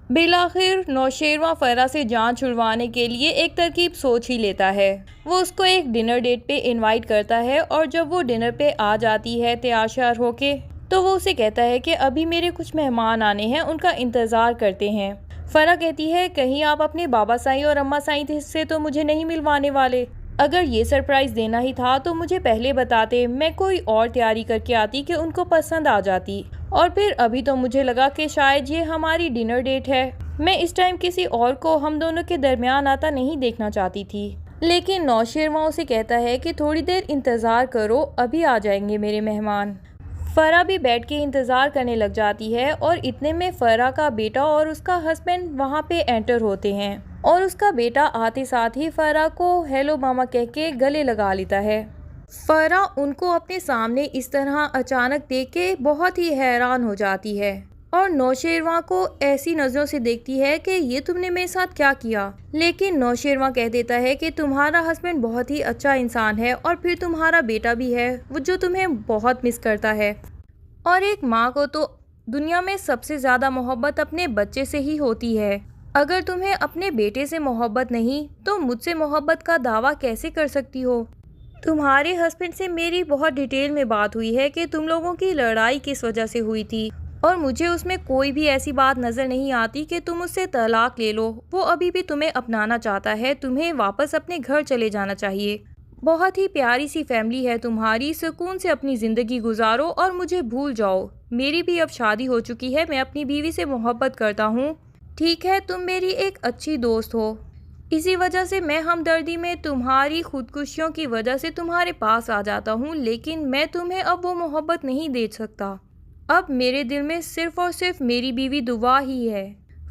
बिलाखिर नौशेरवा फरा से जान छुड़वाने के लिए एक तरकीब सोच ही लेता है। वो उसको एक डिनर डेट पे इनवाइट करता है और जब वो डिनर पे आ जाती है तैयार श्यार होके, तो वो उसे कहता है कि अभी मेरे कुछ मेहमान आने हैं, उनका इंतज़ार करते हैं। फरा कहती है, कहीं आप अपने बाबा साईं और अम्मा साईं से तो मुझे नहीं मिलवाने वाले? अगर ये सरप्राइज़ देना ही था तो मुझे पहले बताते, मैं कोई और तैयारी करके आती कि उनको पसंद आ जाती। और फिर अभी तो मुझे लगा कि शायद ये हमारी डिनर डेट है। मैं इस टाइम किसी और को हम दोनों के दरमियान आता नहीं देखना चाहती थी। लेकिन नौशेरवा उसे कहता है कि थोड़ी देर इंतज़ार करो, अभी आ जाएंगे मेरे मेहमान। फरा भी बैठ के इंतज़ार करने लग जाती है और इतने में फरा का बेटा और उसका हस्बैंड वहाँ पे एंटर होते हैं और उसका बेटा आते साथ ही फरा को हेलो मामा कह के गले लगा लेता है। फरा उनको अपने सामने इस तरह अचानक देख के बहुत ही हैरान हो जाती है और नौशेरवा को ऐसी नज़रों से देखती है कि ये तुमने मेरे साथ क्या किया। लेकिन नौशेरवा कह देता है कि तुम्हारा हस्बैंड बहुत ही अच्छा इंसान है और फिर तुम्हारा बेटा भी है वो जो तुम्हें बहुत मिस करता है। और एक माँ को तो दुनिया में सबसे ज़्यादा मोहब्बत अपने बच्चे से ही होती है। अगर तुम्हें अपने बेटे से मोहब्बत नहीं तो मुझसे मोहब्बत का दावा कैसे कर सकती हो? तुम्हारे हस्बैंड से मेरी बहुत डिटेल में बात हुई है कि तुम लोगों की लड़ाई किस वजह से हुई थी और मुझे उसमें कोई भी ऐसी बात नज़र नहीं आती कि तुम उससे तलाक ले लो। वो अभी भी तुम्हें अपनाना चाहता है, तुम्हें वापस अपने घर चले जाना चाहिए। बहुत ही प्यारी सी फैमिली है तुम्हारी, सुकून से अपनी ज़िंदगी गुजारो और मुझे भूल जाओ। मेरी भी अब शादी हो चुकी है, मैं अपनी बीवी से मोहब्बत करता हूँ। ठीक है, तुम मेरी एक अच्छी दोस्त हो, इसी वजह से मैं हमदर्दी में तुम्हारी खुदकुशियों की वजह से तुम्हारे पास आ जाता हूँ, लेकिन मैं तुम्हें अब वो मोहब्बत नहीं दे सकता। अब मेरे दिल में सिर्फ़ और सिर्फ मेरी बीवी दुआ ही है।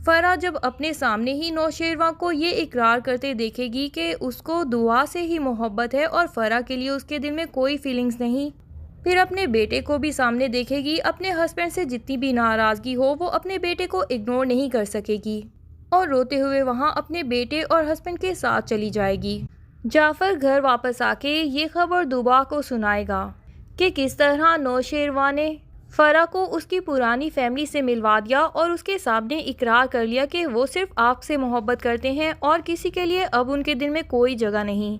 फरा जब अपने सामने ही नौशेरवा को ये इकरार करते देखेगी कि उसको दुआ से ही मोहब्बत है और फरा के लिए उसके दिल में कोई फीलिंग्स नहीं, फिर अपने बेटे को भी सामने देखेगी। अपने हस्बैंड से जितनी भी नाराज़गी हो वो अपने बेटे को इग्नोर नहीं कर सकेगी और रोते हुए वहाँ अपने बेटे और हस्बैंड के साथ चली जाएगी। जाफ़र घर वापस आके ये खबर दुबा को सुनाएगा कि किस तरह नौशेरवा ने फरा को उसकी पुरानी फैमिली से मिलवा दिया और उसके सामने इकरार कर लिया कि वो सिर्फ आपसे मोहब्बत करते हैं और किसी के लिए अब उनके दिल में कोई जगह नहीं।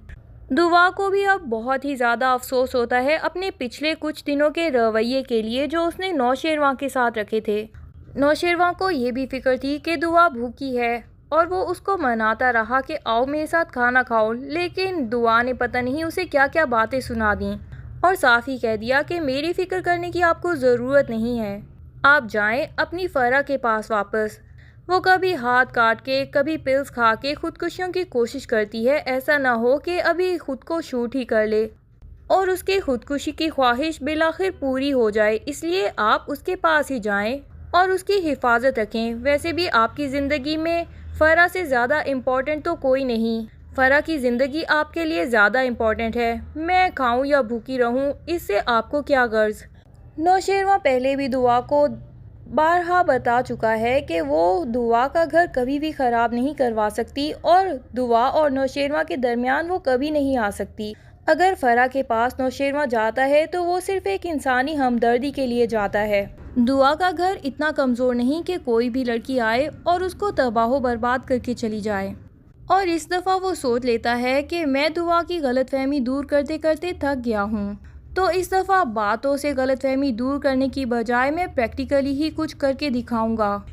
दुआ को भी अब बहुत ही ज़्यादा अफसोस होता है अपने पिछले कुछ दिनों के रवैये के लिए जो उसने नौशेरवा के साथ रखे थे। नौशेरवा को ये भी फिक्र थी कि दुआ भूखी है और वो उसको मनाता रहा कि आओ मेरे साथ खाना खाओ, लेकिन दुआ ने पता नहीं उसे क्या क्या बातें सुना दी और साफ ही कह दिया कि मेरी फ़िक्र करने की आपको ज़रूरत नहीं है, आप जाएं अपनी फरा के पास वापस। वो कभी हाथ काट के कभी पिल्स खा के खुदकुशियों की कोशिश करती है, ऐसा ना हो कि अभी खुद को शूट ही कर ले और उसकी खुदकुशी की ख्वाहिश बिलाखिर पूरी हो जाए। इसलिए आप उसके पास ही जाएं और उसकी हिफाजत रखें। वैसे भी आपकी ज़िंदगी में फ़रा से ज़्यादा इम्पोर्टेंट तो कोई नहीं, फ़रा की ज़िंदगी आपके लिए ज़्यादा इम्पोर्टेंट है। मैं खाऊं या भूखी रहूं, इससे आपको क्या गर्ज। नौशेरवा पहले भी दुआ को बारहा बता चुका है कि वो दुआ का घर कभी भी ख़राब नहीं करवा सकती और दुआ और नौशेरवा के दरमियान वो कभी नहीं आ सकती। अगर फ़रा के पास नौशेरवा जाता है तो वो सिर्फ़ एक इंसानी हमदर्दी के लिए जाता है। दुआ का घर इतना कमज़ोर नहीं कि कोई भी लड़की आए और उसको तबाह बर्बाद करके चली जाए। और इस दफ़ा वो सोच लेता है कि मैं दुआ की गलतफहमी दूर करते करते थक गया हूँ, तो इस दफ़ा बातों से गलतफहमी दूर करने की बजाय मैं प्रैक्टिकली ही कुछ करके दिखाऊंगा।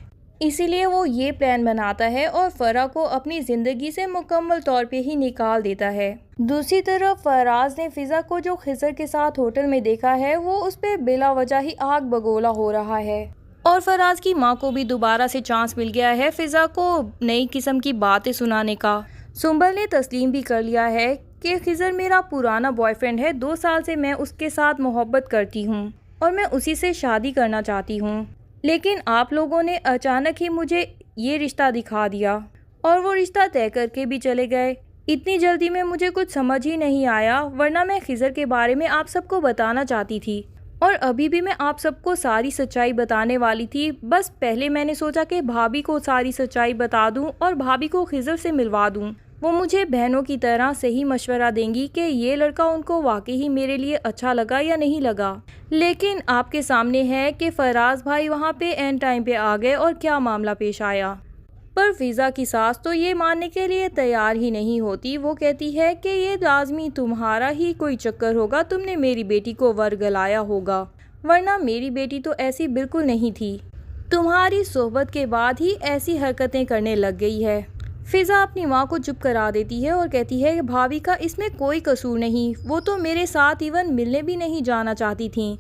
इसीलिए वो ये प्लान बनाता है और फ़रा को अपनी ज़िंदगी से मुकम्मल तौर पे ही निकाल देता है। दूसरी तरफ फराज ने फ़िज़ा को जो खिज़र के साथ होटल में देखा है वो उस पर बिला वजह ही आग बगोला हो रहा है और फराज की माँ को भी दोबारा से चांस मिल गया है फ़िज़ा को नई किस्म की बातें सुनाने का। सुंबल ने तस्लीम भी कर लिया है कि खिज़र मेरा पुराना बॉयफ्रेंड है, 2 साल से मैं उसके साथ मोहब्बत करती हूँ और मैं उसी से शादी करना चाहती हूँ, लेकिन आप लोगों ने अचानक ही मुझे ये रिश्ता दिखा दिया और वो रिश्ता तय करके भी चले गए। इतनी जल्दी में मुझे कुछ समझ ही नहीं आया, वरना मैं खिज़र के बारे में आप सबको बताना चाहती थी और अभी भी मैं आप सबको सारी सच्चाई बताने वाली थी। बस पहले मैंने सोचा कि भाभी को सारी सच्चाई बता दूं और भाभी को खिज़र से मिलवा दूं। वो मुझे बहनों की तरह सही मशवरा देंगी कि ये लड़का उनको वाकई ही मेरे लिए अच्छा लगा या नहीं लगा। लेकिन आपके सामने है कि फराज भाई वहाँ पे एंड टाइम पे आ गए और क्या मामला पेश आया। पर फिज़ा की सास तो ये मानने के लिए तैयार ही नहीं होती। वो कहती है कि ये लाजमी तुम्हारा ही कोई चक्कर होगा, तुमने मेरी बेटी को वर्गलाया होगा, वरना मेरी बेटी तो ऐसी बिल्कुल नहीं थी। तुम्हारी सोहबत के बाद ही ऐसी हरकतें करने लग गई है। फिज़ा अपनी माँ को चुप करा देती है और कहती है कि भाभी का इसमें कोई कसूर नहीं, वो तो मेरे साथ इवन मिलने भी नहीं जाना चाहती थीं,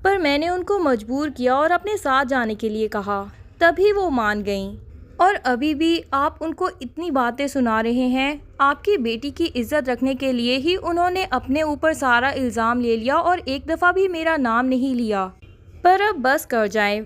पर मैंने उनको मजबूर किया और अपने साथ जाने के लिए कहा, तभी वो मान गईं। और अभी भी आप उनको इतनी बातें सुना रहे हैं। आपकी बेटी की इज्जत रखने के लिए ही उन्होंने अपने ऊपर सारा इल्ज़ाम ले लिया और एक दफ़ा भी मेरा नाम नहीं लिया। पर अब बस कर जाएं।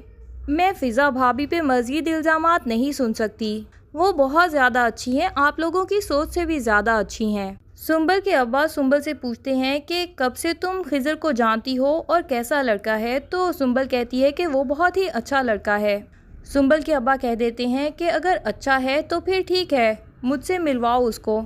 मैं फिज़ा भाभी पे मज़ीद इल्ज़ामात नहीं सुन सकती। वो बहुत ज़्यादा अच्छी हैं, आप लोगों की सोच से भी ज़्यादा अच्छी हैं। सुंबल के अब्बा सुंबल से पूछते हैं कि कब से तुम खिज़र को जानती हो और कैसा लड़का है, तो सुंबल कहती है कि वो बहुत ही अच्छा लड़का है। सुंबल के अब्बा कह देते हैं कि अगर अच्छा है तो फिर ठीक है, मुझसे मिलवाओ उसको।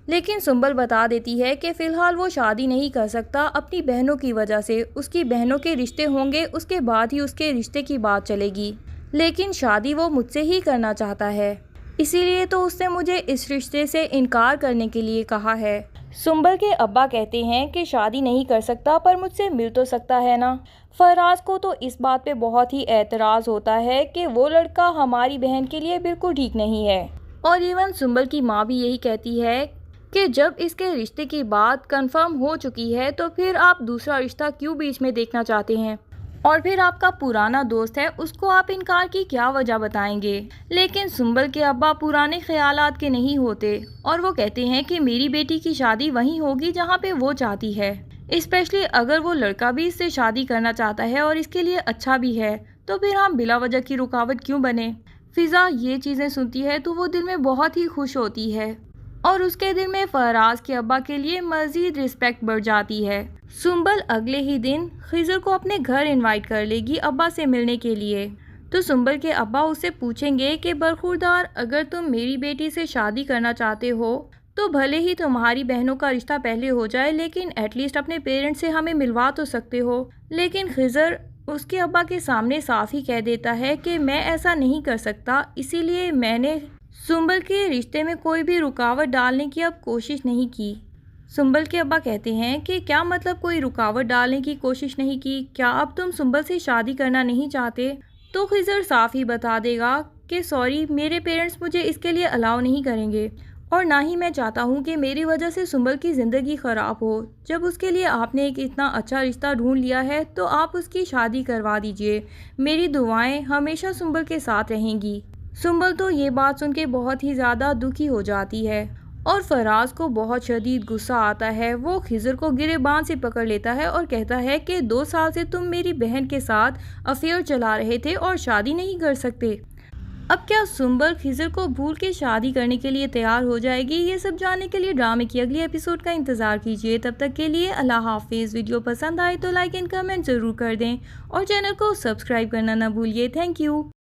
लेकिन सुंबल बता देती है कि फ़िलहाल वो शादी नहीं कर सकता अपनी बहनों की वजह से। उसकी बहनों के रिश्ते होंगे, उसके बाद ही उसके रिश्ते की बात चलेगी, लेकिन शादी वो मुझसे ही करना चाहता है, इसीलिए तो उसने मुझे इस रिश्ते से इनकार करने के लिए कहा है। सुंबल के अब्बा कहते हैं कि शादी नहीं कर सकता पर मुझसे मिल तो सकता है ना। फराज को तो इस बात पे बहुत ही एतराज़ होता है कि वो लड़का हमारी बहन के लिए बिल्कुल ठीक नहीं है। और इवन सुंबल की माँ भी यही कहती है कि जब इसके रिश्ते की बात कंफर्म हो चुकी है तो फिर आप दूसरा रिश्ता क्यों बीच में देखना चाहते हैं, और फिर आपका पुराना दोस्त है, उसको आप इनकार की क्या वजह बताएंगे। लेकिन सुंबल के अब्बा पुराने ख्यालात के नहीं होते और वो कहते हैं कि मेरी बेटी की शादी वहीं होगी जहाँ पे वो चाहती है, स्पेशली अगर वो लड़का भी इससे शादी करना चाहता है और इसके लिए अच्छा भी है, तो फिर हम बिला वजह की रुकावट क्यों बने। फिज़ा ये चीज़ें सुनती है तो वो दिल में बहुत ही खुश होती है और उसके दिल में फराज के अब्बा के लिए मज़ीद रिस्पेक्ट बढ़ जाती है। सुंबल अगले ही दिन खिज़र को अपने घर इनवाइट कर लेगी अब्बा से मिलने के लिए। तो सुंबल के अब्बा उससे पूछेंगे कि बरखुरदार, अगर तुम मेरी बेटी से शादी करना चाहते हो तो भले ही तुम्हारी बहनों का रिश्ता पहले हो जाए, लेकिन एटलीस्ट अपने पेरेंट्स से हमें मिलवा तो सकते हो। लेकिन खिज़र उसके अब्बा के सामने साफ ही कह देता है कि मैं ऐसा नहीं कर सकता, इसीलिए मैंने सुंबल के रिश्ते में कोई भी रुकावट डालने की अब कोशिश नहीं की। सुंबल के अब्बा कहते हैं कि क्या मतलब कोई रुकावट डालने की कोशिश नहीं की, क्या अब तुम सुंबल से शादी करना नहीं चाहते। तो खिज़र साफ ही बता देगा कि सॉरी, मेरे पेरेंट्स मुझे इसके लिए अलाउ नहीं करेंगे और ना ही मैं चाहता हूँ कि मेरी वजह से सुंबल की ज़िंदगी ख़राब हो। जब उसके लिए आपने एक इतना अच्छा रिश्ता ढूंढ लिया है तो आप उसकी शादी करवा दीजिए। मेरी दुआएं हमेशा सुंबल के साथ रहेंगी। सुंबल तो ये बात सुन के बहुत ही ज़्यादा दुखी हो जाती है और फराज को बहुत शदीद गुस्सा आता है। वो खिज़र को गिरेबान से पकड़ लेता है और कहता है कि 2 साल से तुम मेरी बहन के साथ अफेयर चला रहे थे और शादी नहीं कर सकते। अब क्या सुंबल खिज़र को भूल के शादी करने के लिए तैयार हो जाएगी? ये सब जानने के लिए ड्रामे की अगली एपिसोड का इंतज़ार कीजिए। तब तक के लिए अल्लाह हाफिज़। वीडियो पसंद आए तो लाइक एंड कमेंट ज़रूर कर दें और चैनल को सब्सक्राइब करना ना भूलिए। Thank you.